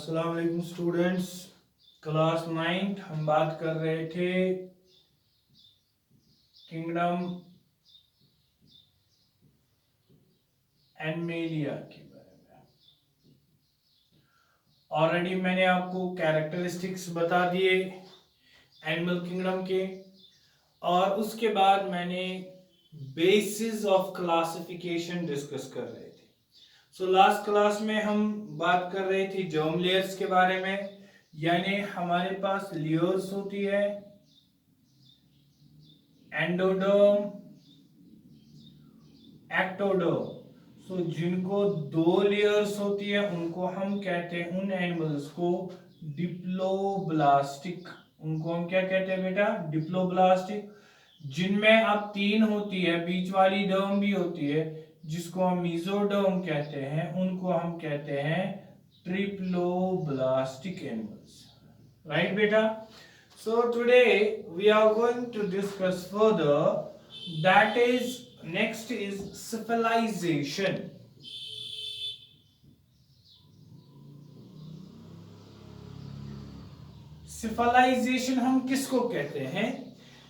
अस्सलाम वालेकुम students. Class 9 हम बात कर रहे थे किंगडम एनिमलिया के बारे में। ऑलरेडी मैंने आपको कैरेक्टरिस्टिक्स बता दिए एनिमल किंगडम के, और उसके बाद मैंने बेसिस ऑफ क्लासिफिकेशन डिस्कस कर रहे थे। सो लास्ट क्लास में हम बात कर रहे थे जर्म लेयर्स के बारे में, यानी हमारे पास लेयर्स होती है एंडोडर्म, एक्टोडर्म। सो जिनको दो लेयर्स होती है उनको हम कहते हैं, उन एनिमल्स को डिप्लोब्लास्टिक। उनको हम क्या कहते हैं बेटा? डिप्लोब्लास्टिक। जिनमें अब तीन होती है, बीच वाली डर्म भी होती है जिसको हम मीजोडर्म कहते हैं, उनको हम कहते हैं ट्रिप्लोब्लास्टिक एनिमल्स। राइट बेटा? So today we are going to discuss further, that is next is cephalization. सिफलाइजेशन हम किसको कहते हैं?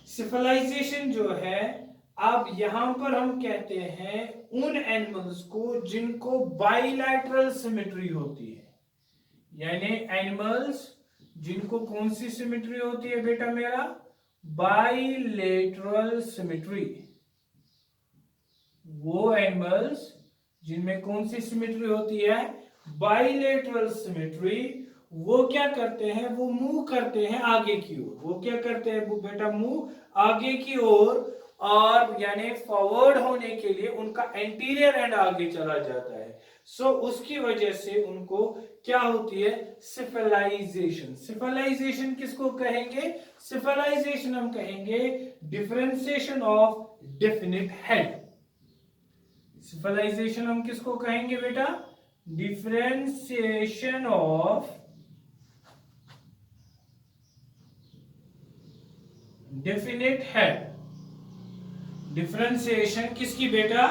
सिफलाइजेशन जो है, अब यहां पर हम कहते हैं उन एनिमल्स को जिनको बाइलैटरल सिमेट्री होती है, यानी एनिमल्स जिनको कौन सी सिमेट्री होती है बेटा मेरा? Bilateral symmetry. वो एनिमल्स जिनमें कौन सी सिमेट्री होती है? Bilateral symmetry. वो क्या करते हैं? वो मूव करते हैं आगे की ओर। वो क्या करते हैं वो बेटा? मूव आगे की ओर, और यानी फॉरवर्ड होने के लिए उनका एंटीरियर एंड आगे चला जाता है। सो उसकी वजह से उनको क्या होती है? सिफलाइजेशन। सिफलाइजेशन किसको कहेंगे? सिफलाइजेशन हम कहेंगे डिफरेंशिएशन ऑफ डेफिनिट हेड। सिफलाइजेशन हम किसको कहेंगे बेटा? Differentiation of definite head. Differentiation किसकी बेटा?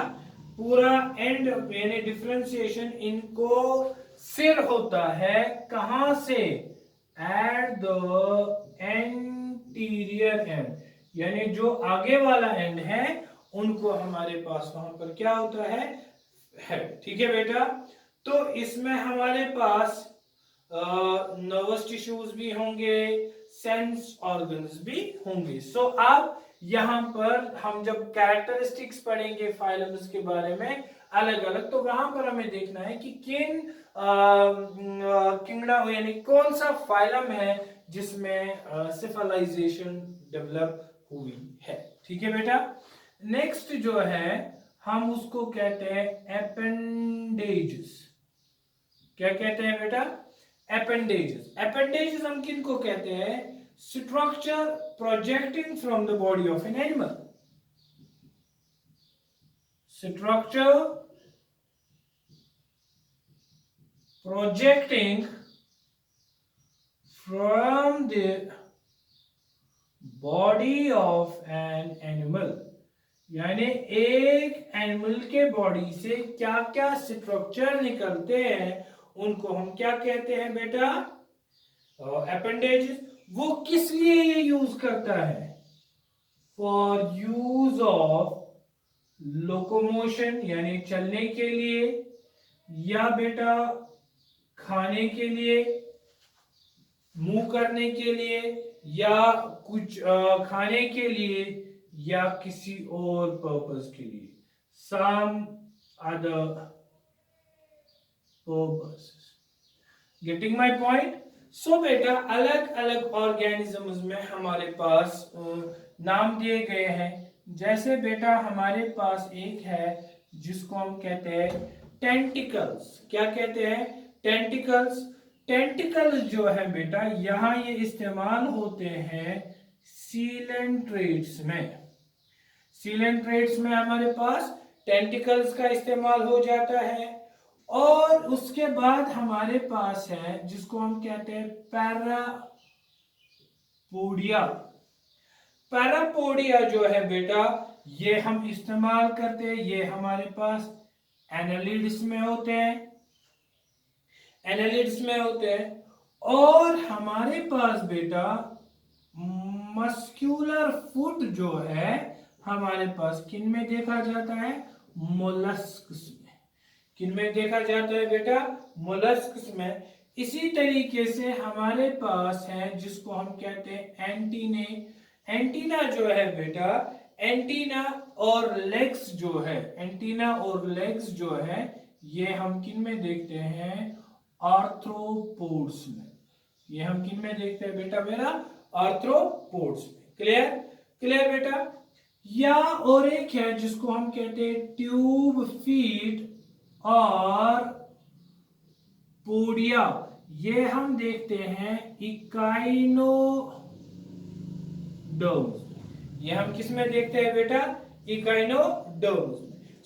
पूरा एंड यानी डिफरेंशिएशन इनको सिर होता है कहां से? एट द एंटीरियर एंड, यानी जो आगे वाला एंड है उनको हमारे पास वहां पर क्या होता है? ठीक है बेटा? तो इसमें हमारे पास नर्वस टिश्यूज भी होंगे, सेंस ऑर्गन्स भी होंगे। सो अब यहां पर हम जब कैरेक्टरिस्टिक्स पढ़ेंगे फाइलम्स के बारे में अलग अलग, तो वहां पर हमें देखना है कि किन किंगडम यानी कौन सा फाइलम है जिसमें सिफलाइजेशन डेवलप हुई है। ठीक है बेटा? नेक्स्ट जो है हम उसको कहते हैं एपेंडेजेस। क्या कहते हैं बेटा? एपेंडेजेस। एपेंडेजेस हम किनको कहते हैं? Structure projecting from the body of an animal. Structure projecting from the body of an animal, यानी एक एनिमल के बॉडी से क्या क्या स्ट्रक्चर निकलते हैं उनको हम क्या कहते हैं बेटा? एपेंडेजेस। वो किस लिए ये यूज करता है? फॉर यूज ऑफ लोकोमोशन, यानी चलने के लिए, या बेटा खाने के लिए, मूव करने के लिए, या कुछ खाने के लिए, या किसी और पर्पस के लिए, some other purpose. Getting my point? So बेटा अलग अलग ऑर्गेनिजम्स में हमारे पास नाम दिए गए हैं। जैसे बेटा हमारे पास एक है जिसको हम कहते हैं टेंटिकल्स। क्या कहते हैं? टेंटिकल्स। टेंटिकल्स जो है बेटा यहां ये इस्तेमाल होते हैं सीलेंट्रेट्स में। सीलेंट्रेट्स में हमारे पास टेंटिकल्स का इस्तेमाल हो जाता है। और उसके बाद हमारे पास है जिसको हम कहते हैं पैरापोडिया। पैरापोडिया जो है बेटा ये हम इस्तेमाल करते हैं, ये हमारे पास एनालिड्स में होते हैं। एनालिड्स में होते हैं। और हमारे पास बेटा मस्क्यूलर फुट जो है हमारे पास किन में देखा जाता है? मोलस्क्स में। किन में देखा जाता है बेटा? मोलस्क्स में। इसी तरीके से हमारे पास है जिसको हम कहते हैं एंटीने। एंटीना जो है बेटा, एंटीना और लेग्स जो है, एंटीना और लेग्स जो है ये हम किन में देखते हैं? आर्थ्रोपोड्स में। ये हम किन में देखते हैं बेटा मेरा? आर्थ्रोपोड्स में। क्लियर? क्लियर बेटा? या और एक है जिसको हम कहते हैं ट्यूब फीट और पोडिया। ये हम देखते हैं इकाइनोडर्म्स। ये हम किस में देखते हैं बेटा? इकाइनोडर्म्स।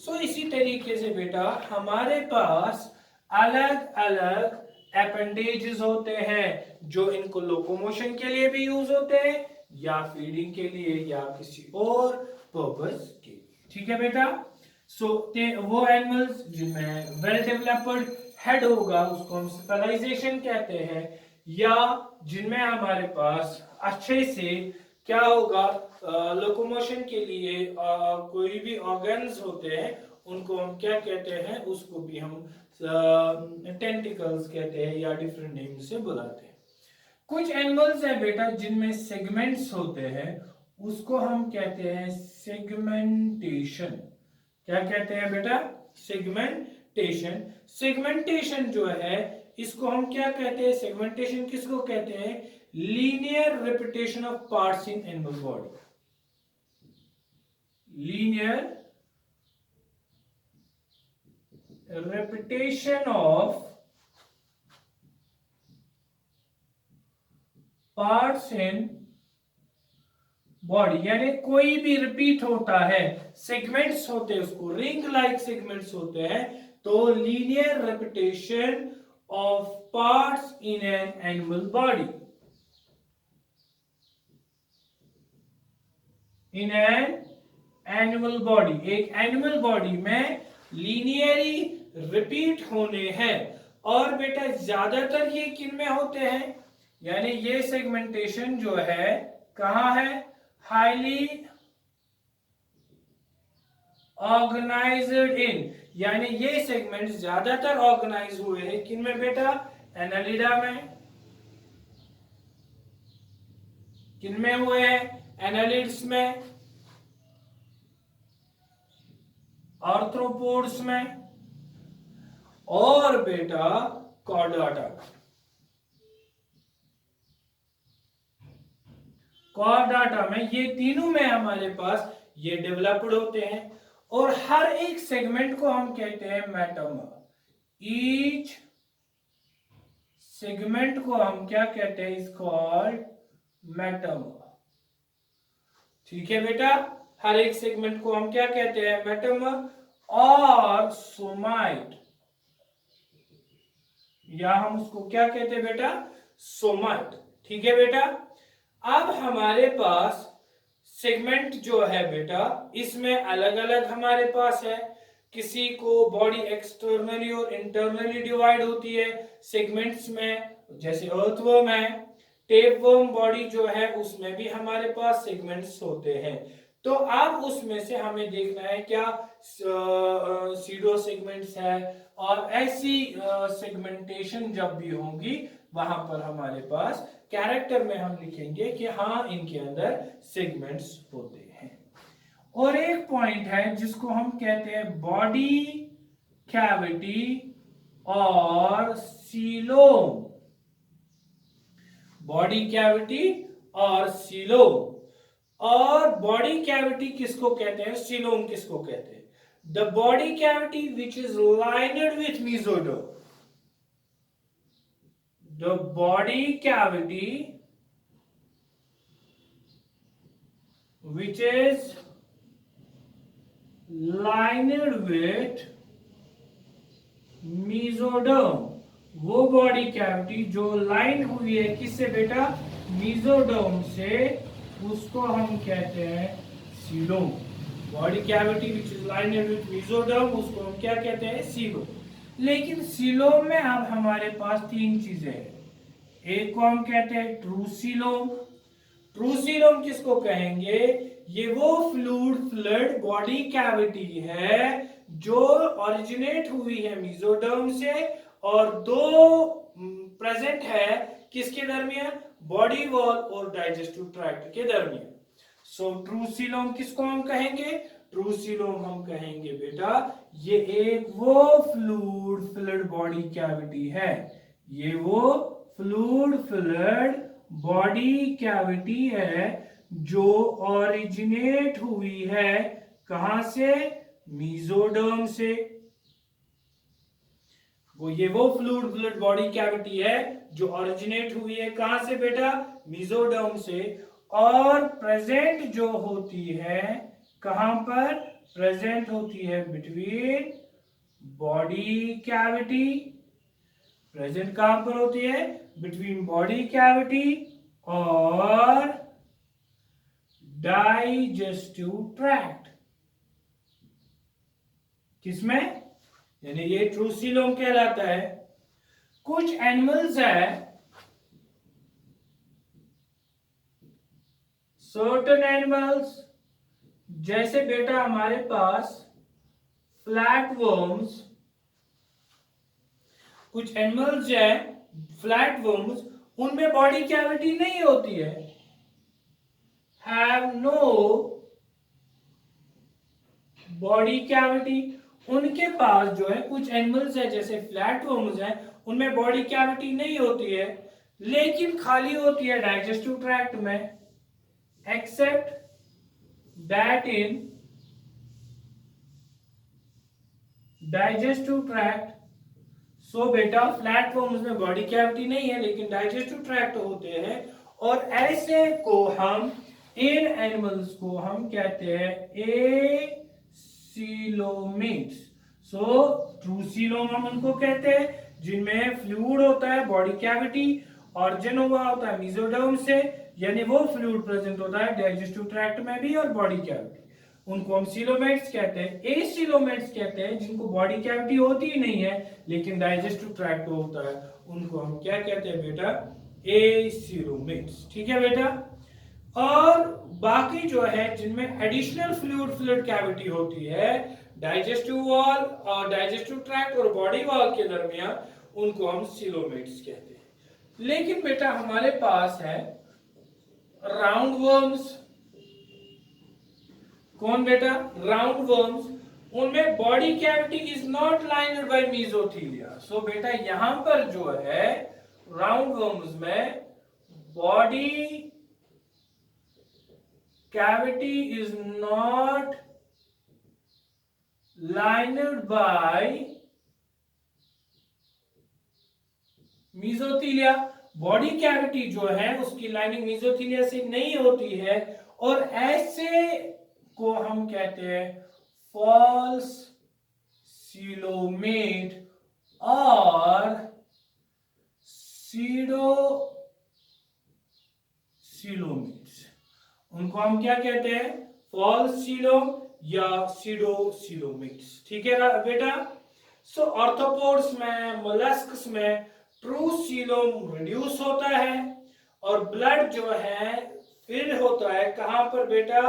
सो इसी तरीके से बेटा हमारे पास अलग अलग एपेंडेजेस होते हैं जो इनको लोकोमोशन के लिए भी यूज होते हैं या फीडिंग के लिए या किसी और पर्पस के लिए। ठीक है बेटा? सो वो एनिमल्स जिनमें वेल डेवलप्ड हेड होगा उसको हम स्पेशलाइजेशन कहते हैं, या जिनमें हमारे पास अच्छे से क्या होगा लोकोमोशन के लिए कोई भी ऑर्गन्स होते हैं उनको हम क्या कहते हैं? उसको भी हम टेंटिकल्स कहते हैं या डिफरेंट नेम से बुलाते हैं। कुछ एनिमल्स है बेटा जिनमें सेगमेंट्स होते हैं, उसको हम कहते हैं सेगमेंटेशन। क्या कहते हैं बेटा? सेगमेंटेशन। सेगमेंटेशन जो है इसको हम क्या कहते हैं? सेगमेंटेशन किसको कहते हैं? Linear repetition of parts in animal body. Linear repetition of parts in body, यानी कोई भी रिपीट होता है, सेगमेंट्स होते हैं उसको रिंग लाइक सेगमेंट्स होते हैं, तो linear repetition of parts in an animal body. In an animal body, एक एनिमल बॉडी में लीनियरी रिपीट होने हैं। और बेटा ज्यादातर ये किन में होते हैं? यानी ये सेगमेंटेशन जो है कहां है? हाईली ऑर्गेनाइज्ड इन, यानी ये सेगमेंट ज्यादातर ऑर्गेनाइज हुए हैं किन में बेटा? एनालिडा में। किन में हुए हैं? एनालिड्स में, आर्थ्रोपोड्स में और बेटा कॉर्डाटा। कॉर्डाटा में, ये तीनों में हमारे पास ये डेवलप्ड होते हैं। और हर एक सेगमेंट को हम कहते हैं मेटामा। ईच सेगमेंट को हम क्या कहते हैं? इज कॉल्ड मेटामा। ठीक है बेटा? हर एक सेगमेंट को हम क्या कहते हैं? मेटामा और सोमाइट, या हम उसको क्या कहते हैं बेटा? सोमाइट। ठीक है बेटा? अब हमारे पास सेगमेंट जो है बेटा इसमें अलग अलग हमारे पास है। किसी को बॉडी एक्सटर्नली और इंटरनली डिवाइड होती है सेगमेंट्स में, जैसे अर्थवर्म है। टेपवर्म बॉडी जो है उसमें भी हमारे पास सेगमेंट्स होते हैं। तो अब उसमें से हमें देखना है क्या सीडो सेगमेंट्स है, और ऐसी सेगमेंटेशन जब भी होगी वहां पर हमारे पास कैरेक्टर में हम लिखेंगे कि हाँ इनके अंदर सेगमेंट्स होते हैं। और एक पॉइंट है जिसको हम कहते हैं बॉडी कैविटी और सीलोम। बॉडी कैविटी और सीलोम। और बॉडी कैविटी किसको कहते हैं? सीलोम किसको कहते हैं? The body cavity which is lined with mesoderm. द बॉडी कैविटी which is lined with mesoderm, वो बॉडी कैविटी जो लाइन हुई है किससे बेटा? मेसोडर्म से, उसको हम कहते हैं coelom. Body cavity which is lined with mesoderm, उसको हम क्या कहते हैं? सीलोम। लेकिन सीलोम में अब हमारे पास तीन चीजें हैं। एक को हम कहते हैं ट्रू सीलोम। ट्रू सीलोम किसको कहेंगे? ये वो फ्लूइड बॉडी कैविटी है जो ओरिजिनेट हुई है मेसोडर्म से और दो प्रेजेंट है किसके दरमियान? बॉडी वॉल और डाइजेस्टिव ट्रैक्ट के दरमियान। सो ट्रू सीलोम किसको हम कहेंगे? ट्रू सीलोम हम कहेंगे बेटा ये एक वो फ्लूइड बॉडी कैविटी है, ये वो फ्लूइड बॉडी कैविटी है जो ओरिजिनेट हुई है कहां से? मेसोडर्म से। ये वो फ्लूइड बॉडी कैविटी है जो ओरिजिनेट हुई है कहां से बेटा? मेसोडर्म से। और प्रेजेंट जो होती है कहां पर? प्रेजेंट होती है बिटवीन बॉडी कैविटी। प्रेजेंट कहां पर होती है? बिटवीन बॉडी कैविटी और डाइजेस्टिव ट्रैक्ट। किसमें? यानी ये ट्रू सीलोम कहलाता है। कुछ एनिमल्स है, सर्टेन एनिमल्स, जैसे बेटा हमारे पास फ्लैट वर्म्स। कुछ एनिमल्स है फ्लैट वर्म्स, उनमें बॉडी कैविटी नहीं होती है, हैव नो बॉडी कैविटी। उनके पास जो है कुछ एनिमल्स है जैसे फ्लैट वर्म्स है, उनमें बॉडी कैविटी नहीं होती है लेकिन खाली होती है डाइजेस्टिव ट्रैक्ट में, except that in digestive tract. So बेटा फ्लैट वर्म्स में बॉडी कैविटी नहीं है लेकिन डाइजेस्टिव ट्रैक्ट होते हैं और ऐसे को हम इन एनिमल्स को हम कहते हैं सीलोमेट्स। सो ट्रू सीलोम हम उनको कहते हैं जिनमें फ्लूइड होता है बॉडी कैविटी, ऑरिजिन हुआ होता है मेसोडर्म से, यानी वो फ्लूइड प्रेजेंट होता है डाइजेस्टिव ट्रैक्ट में भी और बॉडी कैविटी, उनको हम सीलोमेट्स कहते हैं। एसीलोमेट्स कहते हैं जिनको बॉडी कैविटी होती ही नहीं है लेकिन डाइजेस्टिव ट्रैक्ट होता है, उनको हम क्या कहते हैं बेटा? एसीलोमेट्स। ठीक है बेटा। और बाकी जो है जिनमें एडिशनल फ्लूइड कैविटी होती है डाइजेस्टिव वॉल और डाइजेस्टिव ट्रैक्ट और बॉडी वॉल के दरमियान, उनको हम सीलोमेट्स कहते हैं। लेकिन बेटा हमारे पास है राउंड वर्म्स। कौन बेटा? Round worms. उनमें body cavity is not lined by mesothelia. So बेटा यहां पर जो है राउंड वर्म्स में body cavity is not lined by mesothelia। Body cavity जो है उसकी लाइनिंग मेसोथीलिया से नहीं होती है और ऐसे को हम कहते हैं फॉल्स सीलोमेट और सीडो सीलोमेट्स। उनको हम क्या कहते हैं? फॉल्स सीलोम या सीडो सीलोमेट्स। ठीक है बेटा। सो आर्थ्रोपोड्स में, मोलस्क्स में ट्रू सीलोम रिड्यूस होता है और ब्लड जो है फिर होता है कहां पर बेटा?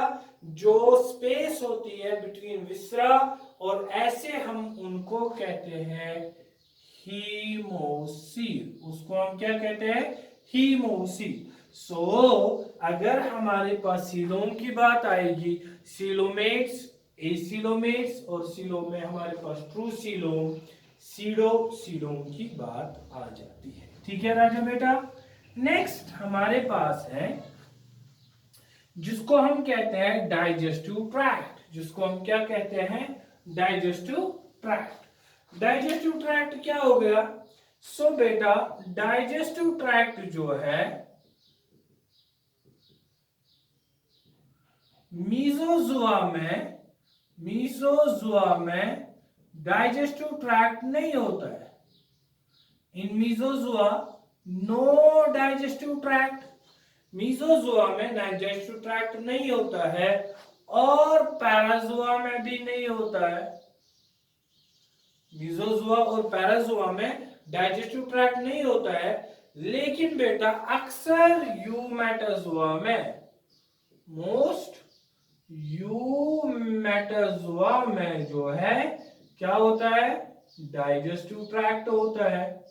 जो स्पेस होती है बिटवीन विसरा और ऐसे हम उनको कहते हैं हीमोसील। उसको हम क्या कहते हैं? हीमोसील। अगर हमारे पास सीलोम की बात आएगी, सीलोमेट्स, एसीलोमेट्स और सीलोम में हमारे पास ट्रू सीलोम, सीडो सीलोम की बात आ जाती है। ठीक है राजा बेटा। नेक्स्ट हमारे पास है जिसको हम कहते हैं डाइजेस्टिव ट्रैक्ट। जिसको हम क्या कहते हैं? Digestive tract. डाइजेस्टिव ट्रैक्ट क्या हो गया? बेटा डाइजेस्टिव ट्रैक्ट जो है मीसोजुआ में डाइजेस्टिव ट्रैक्ट नहीं होता है। इन मीसोजुआ नो डाइजेस्टिव ट्रैक्ट। मीसोजुआ में डाइजेस्टिव ट्रैक्ट नहीं होता है और पैराजुआ में भी नहीं होता है। मीजोजुआ और पैराजुआ में डाइजेस्टिव ट्रैक्ट नहीं होता है, लेकिन बेटा अक्सर यूमेटाजुआ में, मोस्ट यूमेटाजुआ में जो है क्या होता है, डाइजेस्टिव ट्रैक्ट होता है।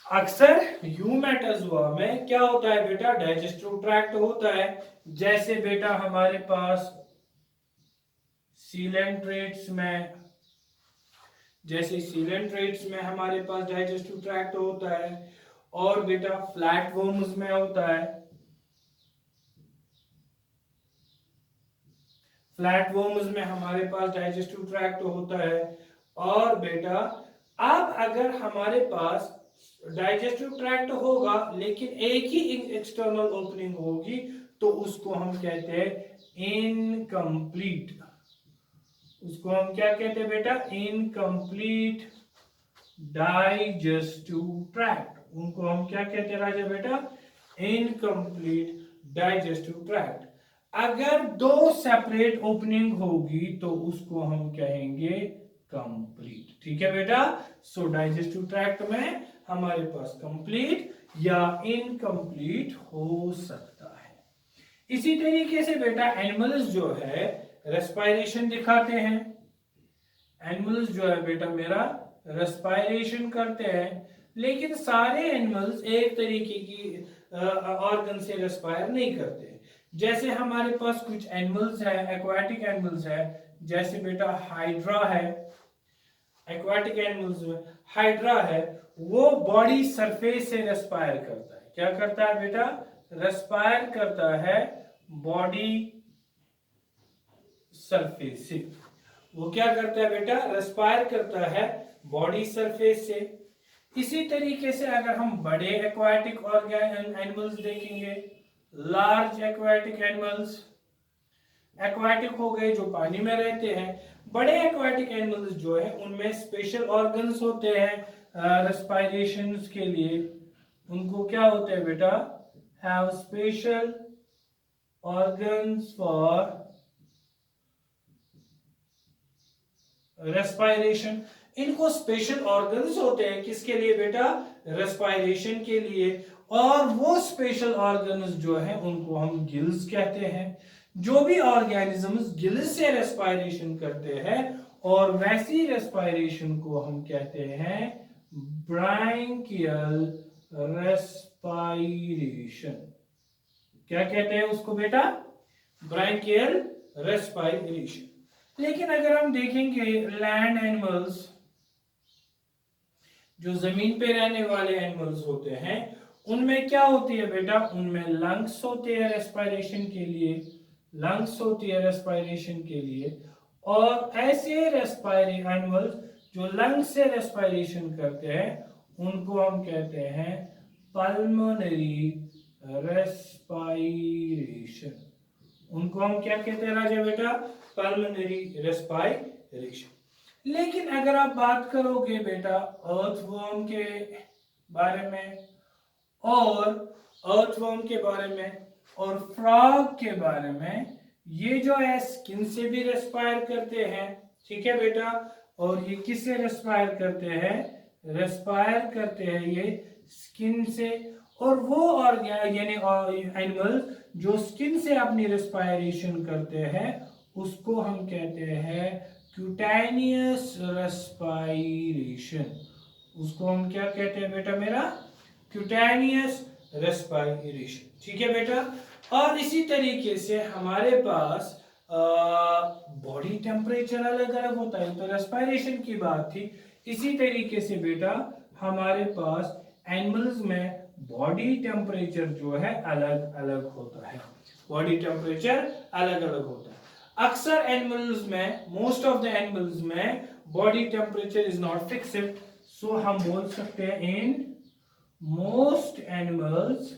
अक्सर यूमेटाजुआ में क्या होता है बेटा, डाइजेस्टिव ट्रैक्ट होता है। जैसे बेटा हमारे पास सीलेंट्रेट्स में, जैसे सीलेंट्रेट्स में हमारे पास डाइजेस्टिव ट्रैक्ट होता है, और बेटा फ्लैटवर्म्स में होता है, फ्लैटवर्म्स में हमारे पास डाइजेस्टिव ट्रैक्ट होता है। और बेटा अब अगर हमारे पास डाइजेस्टिव ट्रैक्ट होगा लेकिन एक ही एक्सटर्नल ओपनिंग होगी तो उसको हम कहते हैं इनकम्प्लीट। उसको हम क्या कहते हैं बेटा, इनकम्प्लीट डाइजेस्टिव ट्रैक्ट। उनको हम क्या कहते हैं राजा बेटा, इनकम्प्लीट डाइजेस्टिव ट्रैक्ट। अगर दो सेपरेट ओपनिंग होगी तो उसको हम कहेंगे कंप्लीट। ठीक है बेटा, सो डाइजेस्टिव ट्रैक्ट में हमारे पास कंप्लीट या इनकम्प्लीट हो सकता है। इसी तरीके से बेटा एनिमल्स जो है रेस्पायरेशन दिखाते हैं। एनिमल्स जो है बेटा मेरा रेस्पायरेशन करते हैं, लेकिन सारे एनिमल्स एक तरीके की ऑर्गन से रेस्पायर नहीं करते। जैसे हमारे पास कुछ एनिमल्स है, एक्वाटिक एनिमल्स है, जैसे बेटा हाइड्रा है। एक्वाटिक एनिमल्स में हाइड्रा है, वो बॉडी सरफेस से रेस्पायर करता है। क्या करता है बेटा, रेस्पायर करता है बॉडी सरफेस से। वो क्या करता है बेटा, रेस्पायर करता है बॉडी सरफेस से। इसी तरीके से अगर हम बड़े एक्वाटिक एनिमल्स देखेंगे, लार्ज एक्वाटिक एनिमल्स, एक्वाटिक हो गए जो पानी में रहते हैं। बड़े एक्वाटिक एनिमल्स जो है उनमें स्पेशल ऑर्गन्स होते हैं रेस्पायरेशन के लिए। उनको क्या होते हैं बेटा, have special organs for respiration. इनको स्पेशल ऑर्गन्स होते हैं किसके लिए बेटा, रेस्पायरेशन के लिए। और वो स्पेशल ऑर्गन्स जो है उनको हम गिल्स कहते हैं। जो भी ऑर्गेनिजम्स गिल्स से रेस्पायरेशन करते हैं और वैसी रेस्पायरेशन को हम कहते हैं ब्रांकियल रेस्पायरेशन। क्या कहते हैं उसको बेटा, ब्रांकियल रेस्पायरेशन। लेकिन अगर हम देखेंगे लैंड एनिमल्स, जो जमीन पे रहने वाले एनिमल्स होते हैं, उनमें क्या होती है बेटा, उनमें लंग्स होते हैं रेस्पायरेशन के लिए, लंग्स होती है रेस्पायरेशन के लिए। और ऐसे रेस्पायरिंग एनिमल्स जो लंग्स से रेस्पायरेशन करते हैं उनको हम कहते हैं पल्मोनरी रेस्पायरेशन। उनको हम क्या कहते हैं राजा बेटा, पल्मोनरी रेस्पायरेशन। लेकिन अगर आप बात करोगे बेटा अर्थवर्म के बारे में और फ्रॉग के बारे में, ये जो है स्किन से भी रेस्पायर करते हैं। ठीक है बेटा, और ये किससे रेस्पायर करते हैं, रेस्पायर करते हैं ये स्किन से। और वो यानी एनिमल जो स्किन से अपनी रेस्पायरेशन करते हैं उसको हम कहते हैं क्यूटेनियस रेस्पायरेशन। उसको हम क्या कहते हैं बेटा मेरा, क्यूटेनियस रेस्पायरेशन। ठीक है बेटा, और इसी तरीके से हमारे पास बॉडी टेम्परेचर अलग अलग होता है। तो रेस्पायरेशन की बात थी, इसी तरीके से बेटा हमारे पास एनिमल्स में बॉडी टेम्परेचर जो है अलग अलग होता है। बॉडी टेम्परेचर अलग अलग होता है। अक्सर एनिमल्स में, मोस्ट ऑफ द एनिमल्स में body temperature is not fixed. So हम बोल सकते हैं in most animals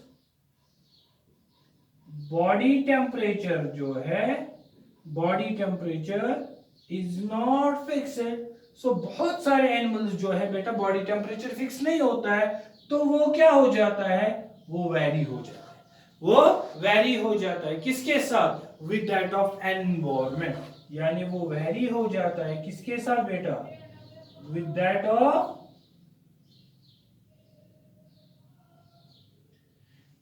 body temperature जो है, body temperature is not fixed. So बहुत सारे एनिमल्स जो है बेटा बॉडी टेम्परेचर फिक्स नहीं होता है, तो वो क्या हो जाता है, वो वैरी हो जाता है। वो वैरी हो जाता है किसके साथ, विद दैट ऑफ एनवायरमेंट, यानी वो वेरी हो जाता है किसके साथ बेटा, विद दैट ऑफ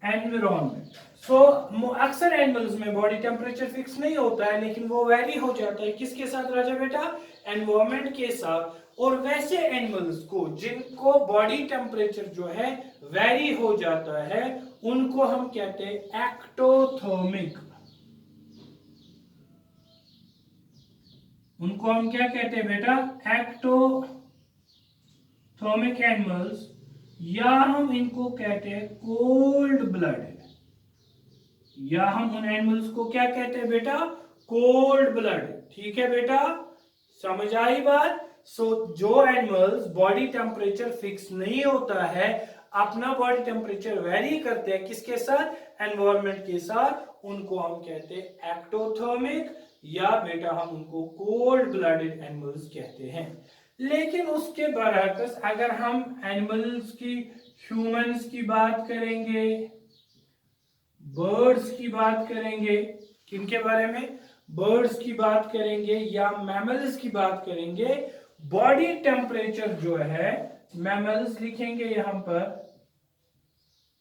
एनवायरमेंट। सो अक्सर एनिमल्स में बॉडी टेम्परेचर फिक्स नहीं होता है, लेकिन वो वेरी हो जाता है किसके साथ राजा बेटा, एनवायरमेंट के साथ। और वैसे एनिमल्स को जिनको बॉडी टेम्परेचर जो है वेरी हो जाता है उनको हम कहते हैं एक्टोथर्मिक। उनको हम क्या कहते हैं बेटा, एक्टोथर्मिक एनिमल्स, या हम इनको कहते हैं कोल्ड ब्लडेड, या हम उन एनिमल्स को क्या कहते हैं बेटा, कोल्ड ब्लड। ठीक है बेटा, समझ आई बात। सो जो एनिमल्स बॉडी टेम्परेचर फिक्स नहीं होता है, अपना बॉडी टेम्परेचर वेरी करते हैं किसके साथ, एनवायरमेंट के साथ, उनको हम कहते हैं एक्टोथर्मिक, या बेटा हम उनको कोल्ड ब्लडेड एनिमल्स कहते हैं। लेकिन उसके बरअक्स अगर हम एनिमल्स की, ह्यूमंस की बात करेंगे, बर्ड्स की बात करेंगे, किनके बारे में, बर्ड्स की बात करेंगे या मैमल्स की बात करेंगे, बॉडी टेम्परेचर जो है, मैमल्स लिखेंगे यहां पर,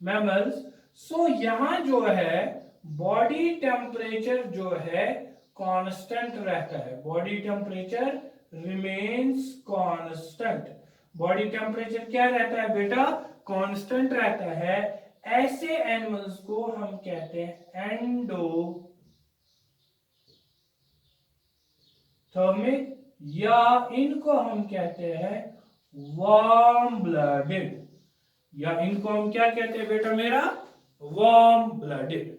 मैमल्स। सो यहां जो है बॉडी टेम्परेचर जो है कांस्टेंट रहता है, body temperature remains constant. Body temperature क्या रहता है बेटा, कांस्टेंट रहता है। ऐसे एनिमल्स को हम कहते हैं एंडोथर्मिक, या इनको हम कहते हैं वार्म ब्लडेड, या इनको हम क्या कहते हैं बेटा मेरा, warm blooded.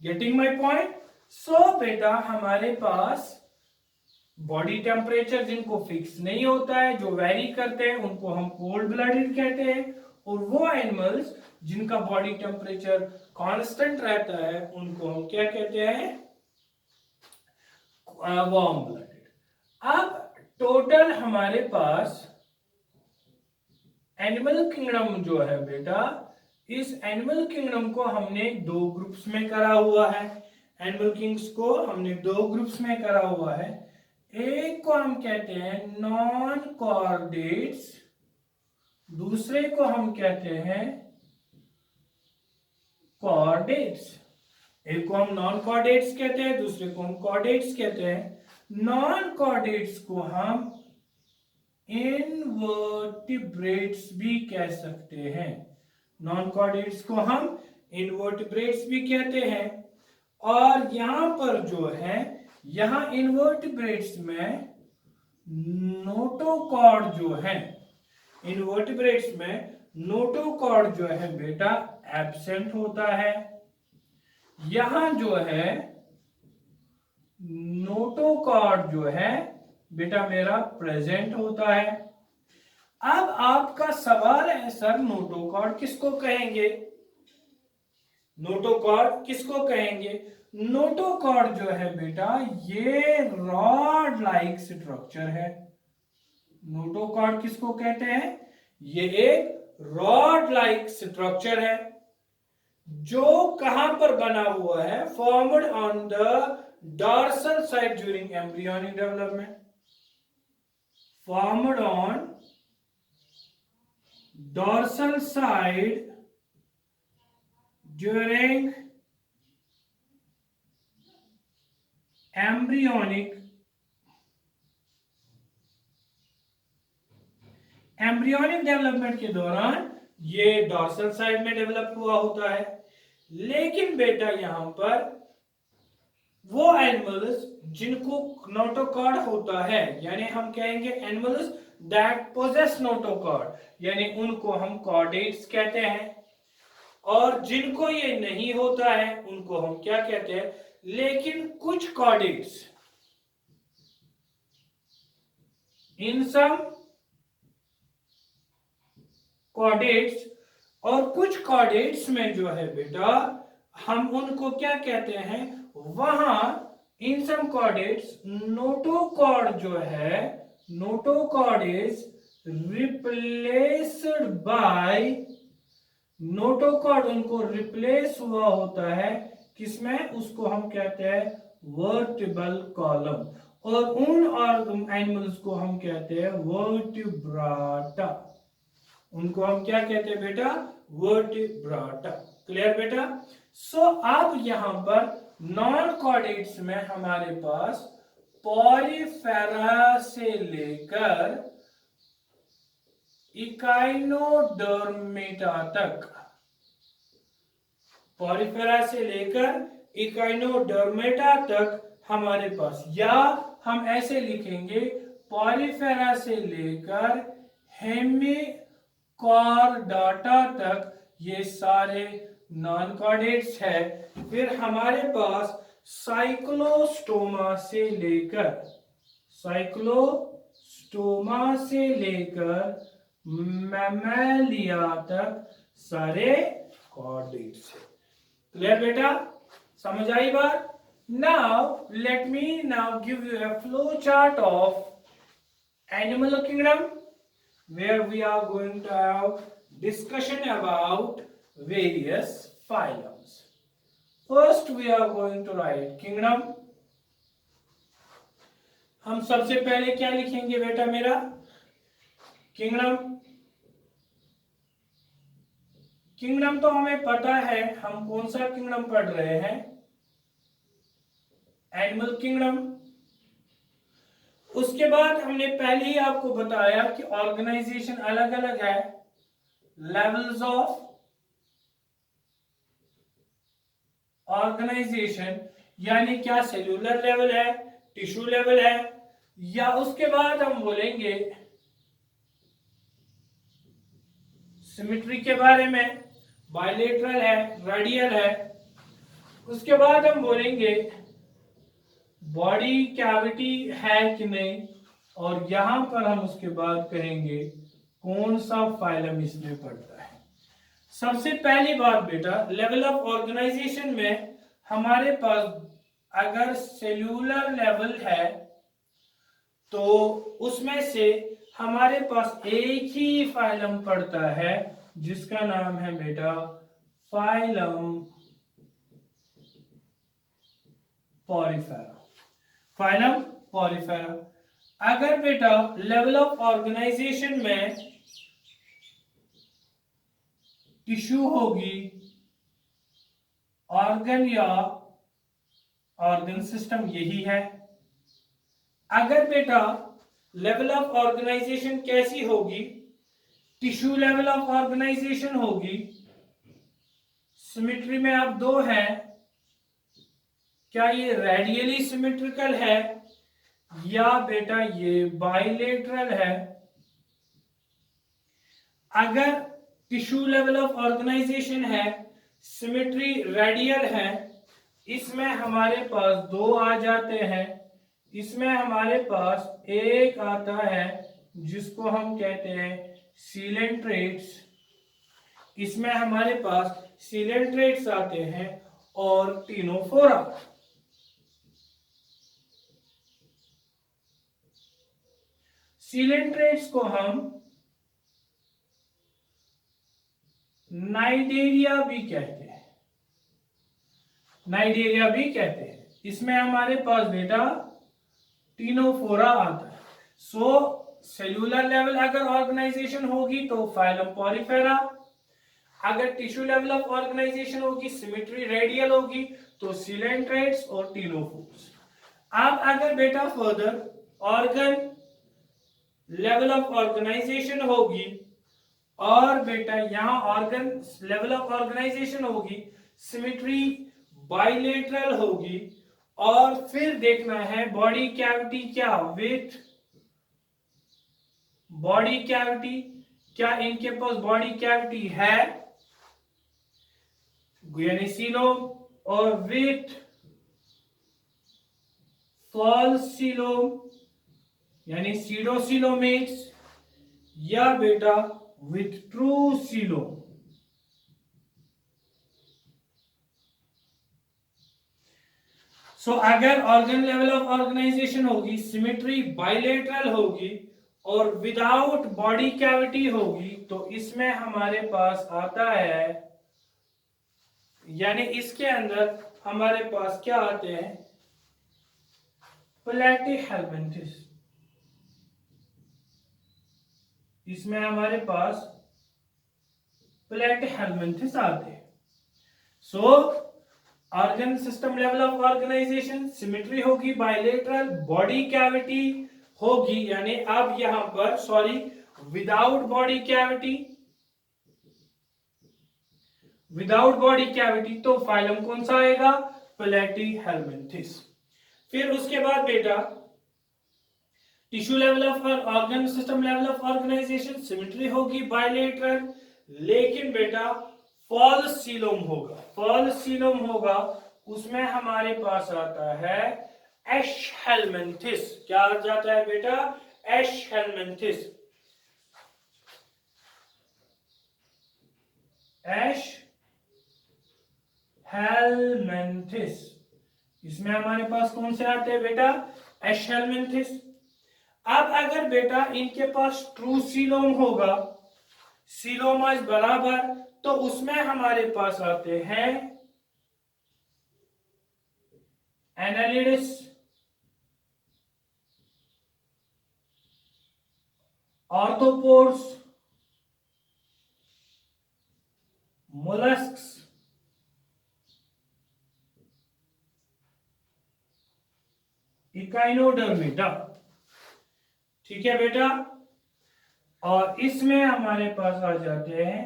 Getting my point. So बेटा हमारे पास बॉडी टेम्परेचर जिनको फिक्स नहीं होता है, जो वेरी करते हैं, उनको हम कोल्ड ब्लडेड कहते हैं, और वो एनिमल्स जिनका बॉडी टेम्परेचर कांस्टेंट रहता है उनको हम क्या कहते हैं, वार्म ब्लडेड। अब टोटल हमारे पास एनिमल किंगडम जो है बेटा, इस एनिमल किंगडम को हमने दो ग्रुप्स में करा हुआ है। एनिमल किंग्स को हमने दो ग्रुप्स में करा हुआ है। एक को हम कहते हैं नॉन कॉर्डेट्स, दूसरे को हम कहते हैं कॉर्डेट्स। एक को हम नॉन कॉर्डेट्स कहते हैं, दूसरे को हम कॉर्डेट्स कहते हैं। नॉन कॉर्डेट्स को हम इनवर्टिब्रेट्स भी कह सकते हैं, नॉन कॉर्डेट्स को हम इनवर्टिब्रेट्स भी कहते हैं। और यहां पर जो है, यहां इनवर्टिब्रेट्स में नोटोकॉर्ड जो है, इनवर्टिब्रेट्स में नोटोकॉर्ड जो है बेटा एब्सेंट होता है। यहां जो है नोटोकॉर्ड जो है बेटा मेरा प्रेजेंट होता है। अब आपका सवाल है सर नोटोकॉर्ड किसको कहेंगे, नोटोकॉर्ड किसको कहेंगे। नोटोकॉर्ड जो है बेटा ये रॉड लाइक स्ट्रक्चर है। नोटोकॉर्ड किसको कहते हैं, ये एक रॉड लाइक स्ट्रक्चर है जो कहां पर बना हुआ है, formed on the dorsal side during embryonic development, formed on dorsal side during embryonic development के दौरान ये डॉर्सल साइड में डेवलप हुआ होता है। लेकिन बेटा यहां पर वो एनिमल्स जिनको नोटोकॉर्ड होता है, यानी हम कहेंगे एनिमल्स दैट पोजेस नोटोकॉर्ड, यानी उनको हम कॉर्डेट्स कहते हैं। और जिनको ये नहीं होता है उनको हम क्या कहते हैं, लेकिन कुछ कॉर्डेट्स, इन सम कॉर्डेट्स, और कुछ कॉर्डेट्स में जो है बेटा हम उनको क्या कहते हैं, वहां इन सम कॉर्डेट्स नोटोकॉर्ड जो है, notochord is replaced by, notochord उनको रिप्लेस हुआ होता है किसमें, उसको हम कहते हैं वर्टिब्रल कॉलम। और उन और एनिमल्स को हम कहते हैं वर्टिब्राटा। उनको हम क्या कहते हैं बेटा? वर्टिब्राटा। क्लियर बेटा? सो अब यहां पर नॉन कॉर्डेट्स में हमारे पास पॉलीफेरा से लेकर इकाइनोडर्मेटा तक, पॉलीफेरा से लेकर इकाइनोडर्मेटा तक हमारे पास, या हम ऐसे लिखेंगे पॉलीफेरा से लेकर हेमिकॉर्डाटा तक, ये सारे नॉन कॉर्डेट्स है। फिर हमारे पास साइक्लोस्टोमा से लेकर मैमेलिया तक सारे कॉर्डेट्स है। क्लियर बेटा? समझ आई बात? Now let me now give you a flow chart of animal kingdom, where we are going to have discussion about various phylums. First we are going to write kingdom. हम सबसे पहले क्या लिखेंगे बेटा मेरा? किंगडम। किंगडम तो हमें पता है, हम कौन सा किंगडम पढ़ रहे हैं? Animal kingdom. उसके बाद हमने पहले ही आपको बताया कि ऑर्गेनाइजेशन अलग अलग है। लेवल्स ऑफ ऑर्गेनाइजेशन यानी क्या? सेल्यूलर लेवल है, टिश्यू लेवल है, या उसके बाद हम बोलेंगे सिमेट्री के बारे में, बायलेटरल है, रेडियल है। उसके बाद हम बोलेंगे बॉडी कैविटी है कि नहीं, और यहां पर हम उसके बाद कहेंगे कौन सा फाइलम इसमें पड़ता है। सबसे पहली बात बेटा, लेवल ऑफ ऑर्गेनाइजेशन में हमारे पास अगर सेल्यूलर लेवल है तो उसमें से हमारे पास एक ही फाइलम पड़ता है जिसका नाम है बेटा फाइलम पॉलीफेरा। Phylum porifera. अगर बेटा लेवल ऑफ ऑर्गेनाइजेशन में टिश्यू होगी, ऑर्गन या ऑर्गन सिस्टम यही है। अगर बेटा लेवल ऑफ ऑर्गेनाइजेशन कैसी होगी? टिश्यू लेवल ऑफ ऑर्गेनाइजेशन होगी। सिमेट्री में अब दो हैं, क्या ये रेडियली सिमेट्रिकल है या बेटा ये बाइलेटरल है? अगर टिश्यू लेवल ऑफ ऑर्गेनाइजेशन है, सिमेट्री रेडियल है, इसमें हमारे पास दो आ जाते हैं। इसमें हमारे पास एक आता है जिसको हम कहते हैं सीलेंट्रेट्स। इसमें हमारे पास सीलेंट्रेट्स आते हैं और टिनोफोरा। सीलेंट्रेट्स को हम नाइडेरिया भी कहते हैं, नाइडेरिया भी कहते हैं। इसमें हमारे पास बेटा टिनोफोरा आता है। सो सेल्यूलर लेवल अगर ऑर्गेनाइजेशन होगी तो फाइलम पॉलीफेरा, अगर टिश्यू लेवल ऑफ ऑर्गेनाइजेशन होगी, सिमेट्री रेडियल होगी, तो सीलेंट्रेट्स और टिनोफोर्स। अब अगर बेटा further organ level of organization होगी और बेटा यहां ऑर्गन लेवल ऑफ ऑर्गेनाइजेशन होगी, सिमेट्री बाइलेटरल होगी, और फिर देखना है बॉडी कैविटी क्या विथ बॉडी कैविटी, क्या इनके पास बॉडी कैविटी है यानी सीलोम, और विथ फॉल्स सीलोम यानी सीडोसिलोमेट्स, या बेटा विथ ट्रू सीलोम। सो अगर ऑर्गन लेवल ऑफ ऑर्गेनाइजेशन होगी, सिमेट्री बाइलेटरल होगी और विदाउट बॉडी कैविटी होगी, तो इसमें हमारे पास आता है, यानी इसके अंदर हमारे पास क्या आते हैं, प्लेटिहेल्मिन्थिस, इसमें हमारे पास प्लेटिहेल्मिन्थिस आते हैं। So organ system level of organization, symmetry होगी बायलेटरल, बॉडी कैविटी होगी, यानी अब यहां पर sorry without body cavity, without body cavity, तो फाइलम कौन सा आएगा? प्लेटिहेल्मिन्थिस। फिर उसके बाद बेटा tissue level of organ system level of organization, symmetry होगी बायलेटरल, लेकिन बेटा फॉल्स सीलोम होगा, फॉल्स सीलोम होगा, उसमें हमारे पास आता है एशहेल्मिन्थिस। क्या आ जाता है बेटा? एशहेल्मिन्थिस, एशहेल्मिन्थिस, इसमें हमारे पास कौन से आते हैं बेटा? एशहेल्मिन्थिस। अब अगर बेटा इनके पास ट्रू सीलोम होगा, सीलोमास बराबर, तो उसमें हमारे पास आते हैं एनालिड्स, आर्थ्रोपोड्स, मोलस्क्स, इकाइनोडर्मेटा। ठीक है बेटा, और इसमें हमारे पास आ जाते हैं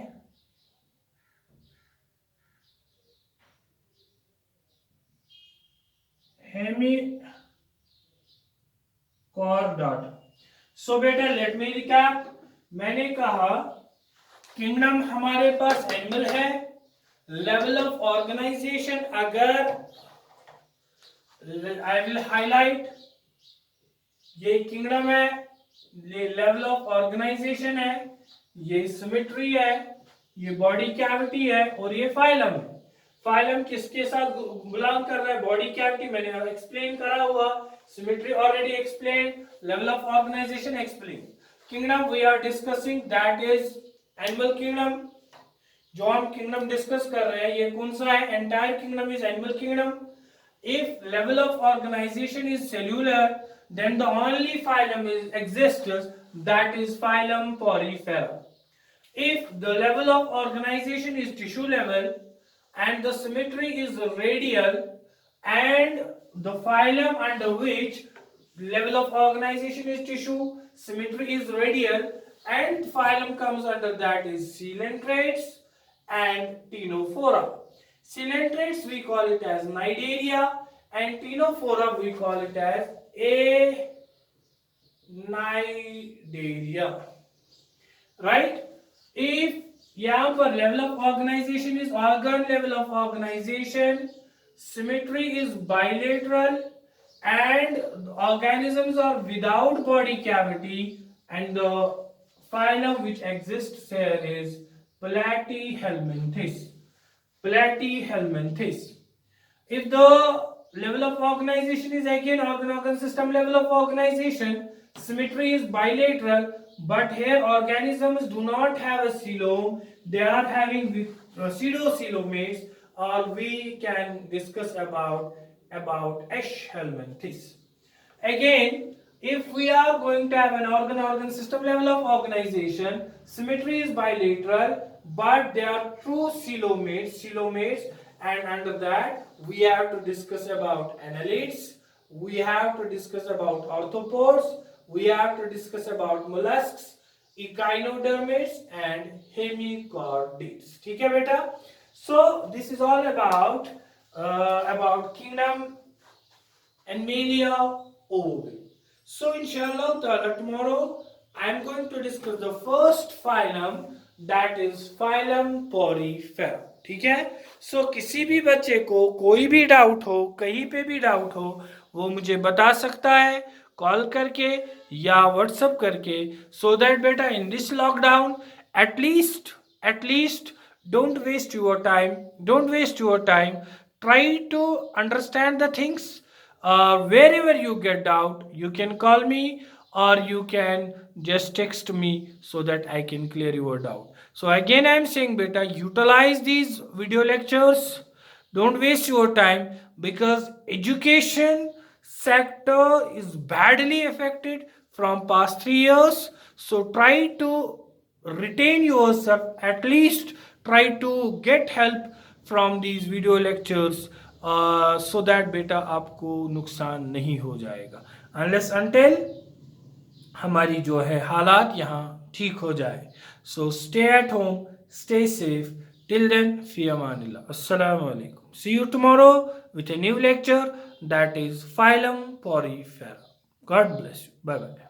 हेमिकॉर्डाटा। सो बेटा लेट मी रिकैप, मैंने कहा किंगडम हमारे पास एनिमल है, लेवल ऑफ ऑर्गेनाइजेशन अगर आई विल हाईलाइट, ये किंगडम है, ये लेवल ऑफ ऑर्गेनाइजेशन है, ये सिमेट्री है, ये बॉडी कैविटी है, और ये फाइलम है। फाइलम किसके साथ बिलोंग कर रहा है? बॉडी कैविटी, मैंने एक्सप्लेन करा हुआ, symmetry already explain, level of organization explain. Kingdom we are discussing that is animal kingdom. जो हम किंगडम डिस्कस कर रहे हैं ये कौन सा है? Entire kingdom is animal kingdom. If level of organization is cellular, then the only phylum exists, that is phylum Porifera. If the level of organization is tissue level and the symmetry is radial, and the phylum under which level of organization is tissue, symmetry is radial, and phylum comes under that is Coelentrates and Ctenophora. Coelentrates we call it as Cnidaria, and Ctenophora we call it as Cnidaria, right? If यहाँ पर level of organization is organ level of organization, symmetry is bilateral, and organisms are without body cavity, and the phylum which exists here is Platyhelminthes. Platyhelminthes. If the level of organization is again organ system level of organization, symmetry is bilateral, but here organisms do not have a coelom, they are having pseudocoelomates, or we can discuss about Eschhelminthes. Again, if we are going to have an organ system level of organization, symmetry is bilateral, but they are true coelomates, and under that we have to discuss about annelids, we have to discuss about arthropods, we have to discuss about mollusks, echinodermates and hemichordates. ठीक है बेटा? So this is all about kingdom Animalia ovale. So inshallah ta'ala tomorrow I am going to discuss the first phylum, that is phylum Porifera. ठीक है? सो किसी भी बच्चे को कोई भी डाउट हो, कहीं पे भी डाउट हो, वो मुझे बता सकता है कॉल करके या व्हाट्सएप करके, सो दैट बेटा in this lockdown at least don't waste your time, try to understand the things. Wherever you get doubt, you can call me or you can just text me so that I can clear your doubt. So again I am saying beta, utilize these video lectures, don't waste your time, because education sector is badly affected from past 3 years. So try to retain yourself, at least try to get help from these video lectures, so that बेटा आपको नुकसान नहीं हो जाएगा, unless until हमारी जो है हालात यहाँ ठीक हो जाए. So stay at home, stay safe. Till then, fi amanillah. Assalamu alaikum. See you tomorrow with a new lecture, that is Phylum Porifera. God bless you. Bye bye.